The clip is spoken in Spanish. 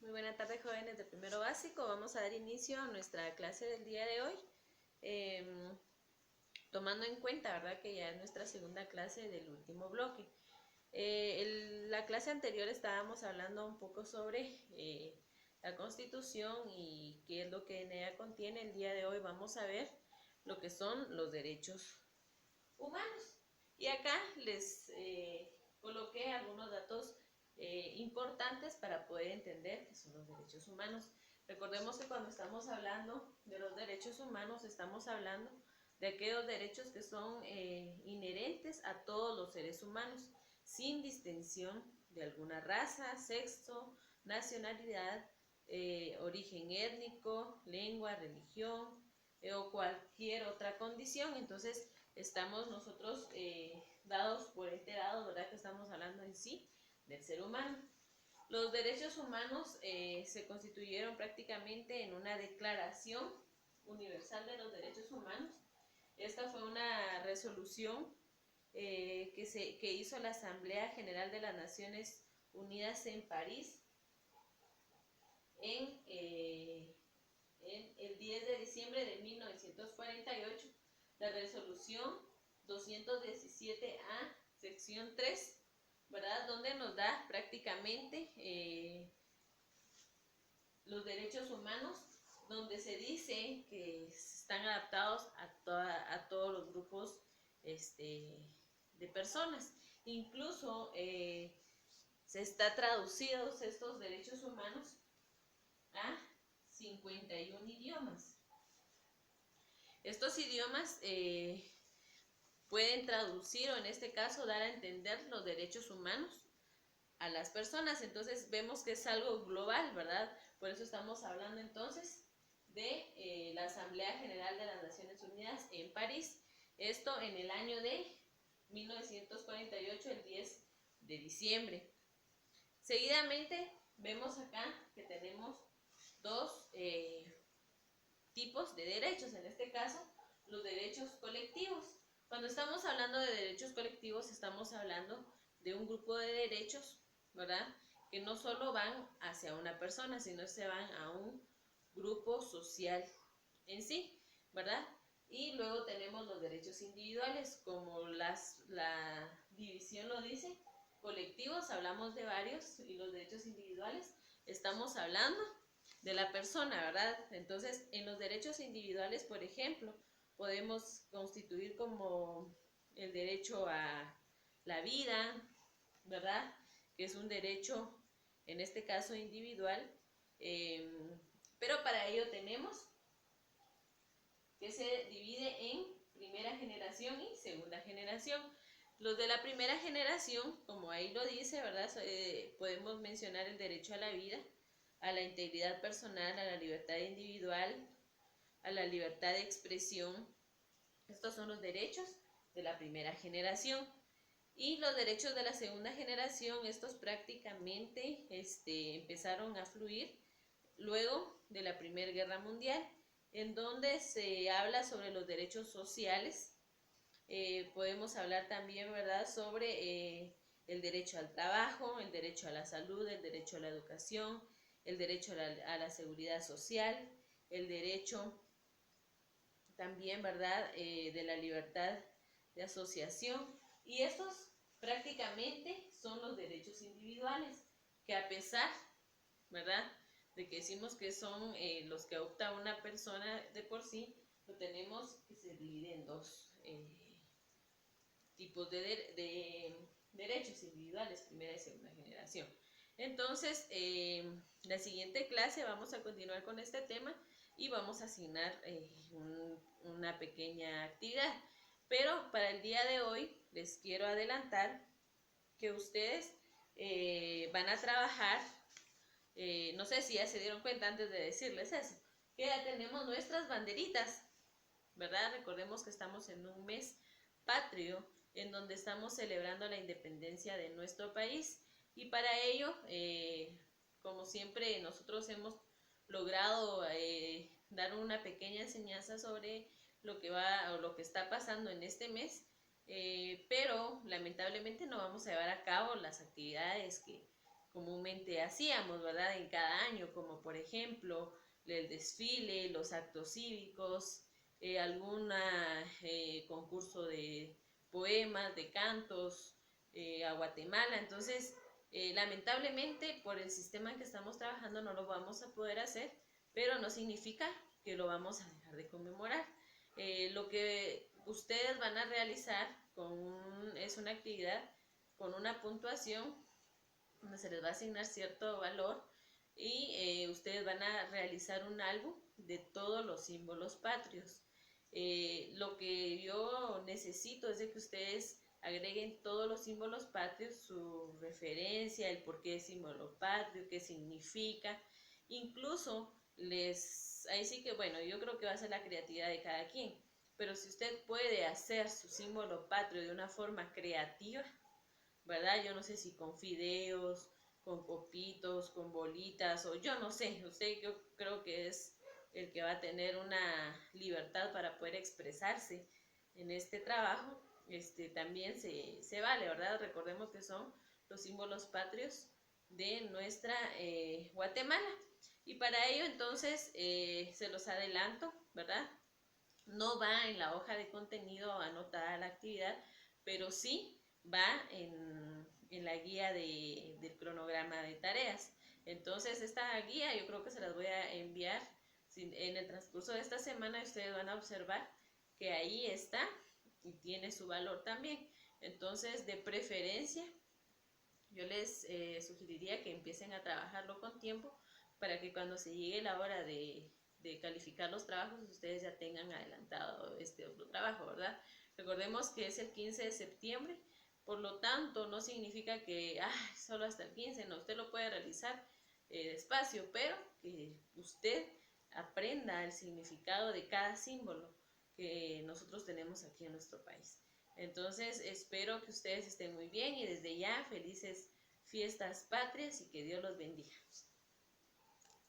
Muy buena tarde, jóvenes de primero básico. Vamos a dar inicio a nuestra clase del día de hoy, tomando en cuenta, ¿verdad?, que ya es nuestra segunda clase del último bloque. La clase anterior estábamos hablando un poco sobre la Constitución y qué es lo que en ella contiene. El día de hoy vamos a ver lo que son los derechos humanos. Y acá les coloqué algunos datos importantes para poder entender qué son los derechos humanos. Recordemos que cuando estamos hablando de los derechos humanos, estamos hablando de aquellos derechos que son inherentes a todos los seres humanos, sin distinción de alguna raza, sexo, nacionalidad, origen étnico, lengua, religión o cualquier otra condición. Entonces, estamos nosotros dados por enterados, ¿verdad?, que estamos hablando en sí del ser humano. Los derechos humanos se constituyeron prácticamente en una declaración universal de los derechos humanos. Esta fue una resolución que hizo la Asamblea General de las Naciones Unidas en París en el 10 de diciembre de 1948, la resolución 217A, sección 3, ¿verdad?, donde nos da prácticamente los derechos humanos, donde se dice que están adaptados a todos los grupos de personas. Incluso se está traducidos estos derechos humanos a 51 idiomas. Estos idiomas pueden traducir o en este caso dar a entender los derechos humanos a las personas. Entonces vemos que es algo global, ¿verdad? Por eso estamos hablando entonces de la Asamblea General de las Naciones Unidas en París. Esto en el año de 1948, el 10 de diciembre. Seguidamente vemos acá que tenemos dos tipos de derechos, en este caso los derechos colectivos. Cuando estamos hablando de derechos colectivos, estamos hablando de un grupo de derechos, ¿verdad?, que no solo van hacia una persona, sino se van a un grupo social en sí, ¿verdad? Y luego tenemos los derechos individuales, como la división lo dice, colectivos, hablamos de varios, y los derechos individuales, estamos hablando de la persona, ¿verdad? Entonces, en los derechos individuales, por ejemplo, podemos constituir como el derecho a la vida, ¿verdad?, que es un derecho, en este caso, individual, pero para ello tenemos que se divide en primera generación y segunda generación. Los de la primera generación, como ahí lo dice, ¿verdad?, podemos mencionar el derecho a la vida, a la integridad personal, a la libertad individual, a la libertad de expresión. Estos son los derechos de la primera generación. Y los derechos de la segunda generación, estos prácticamente empezaron a fluir luego de la Primera Guerra Mundial, en donde se habla sobre los derechos sociales. Podemos hablar también, ¿verdad?, sobre el derecho al trabajo, el derecho a la salud, el derecho a la educación, el derecho a la seguridad social, el derecho también, ¿verdad?, de la libertad de asociación. Y estos prácticamente son los derechos individuales, que a pesar, ¿verdad?, de que decimos que son los que adopta una persona de por sí, lo tenemos que se divide en dos tipos de derechos individuales, primera y segunda generación. Entonces, la siguiente clase vamos a continuar con este tema y vamos a asignar una pequeña actividad. Pero para el día de hoy les quiero adelantar que ustedes van a trabajar, no sé si ya se dieron cuenta antes de decirles eso, que ya tenemos nuestras banderitas, ¿verdad? Recordemos que estamos en un mes patrio en donde estamos celebrando la independencia de nuestro país, y para ello, como siempre, nosotros hemos logrado dar una pequeña enseñanza sobre lo que va o lo que está pasando en este mes, pero lamentablemente no vamos a llevar a cabo las actividades comúnmente hacíamos, ¿verdad? En cada año, como por ejemplo el desfile, los actos cívicos, algún concurso de poemas, de cantos a Guatemala. Entonces, lamentablemente, por el sistema en que estamos trabajando no lo vamos a poder hacer, pero no significa que lo vamos a dejar de conmemorar. Lo que ustedes van a realizar es una actividad con una puntuación donde se les va a asignar cierto valor y ustedes van a realizar un álbum de todos los símbolos patrios. Lo que yo necesito es de que ustedes agreguen todos los símbolos patrios, su referencia, el por qué es símbolo patrio, qué significa, incluso ahí sí que bueno, yo creo que va a ser la creatividad de cada quien, pero si usted puede hacer su símbolo patrio de una forma creativa, ¿verdad? Yo no sé si con fideos, con copitos, con bolitas, o yo no sé, usted yo creo que es el que va a tener una libertad para poder expresarse en este trabajo, también se vale, ¿verdad? Recordemos que son los símbolos patrios de nuestra Guatemala. Y para ello entonces se los adelanto, ¿verdad? No va en la hoja de contenido anotada la actividad, pero sí va en la guía del cronograma de tareas. Entonces esta guía yo creo que se las voy a enviar en el transcurso de esta semana y ustedes van a observar que ahí está y tiene su valor también. Entonces, de preferencia, yo les sugeriría que empiecen a trabajarlo con tiempo para que cuando se llegue la hora de calificar los trabajos, ustedes ya tengan adelantado este otro trabajo, ¿verdad? Recordemos que es el 15 de septiembre, por lo tanto, no significa que solo hasta el 15, no, usted lo puede realizar despacio, pero que usted aprenda el significado de cada símbolo que nosotros tenemos aquí en nuestro país. Entonces, espero que ustedes estén muy bien y desde ya felices fiestas patrias y que Dios los bendiga.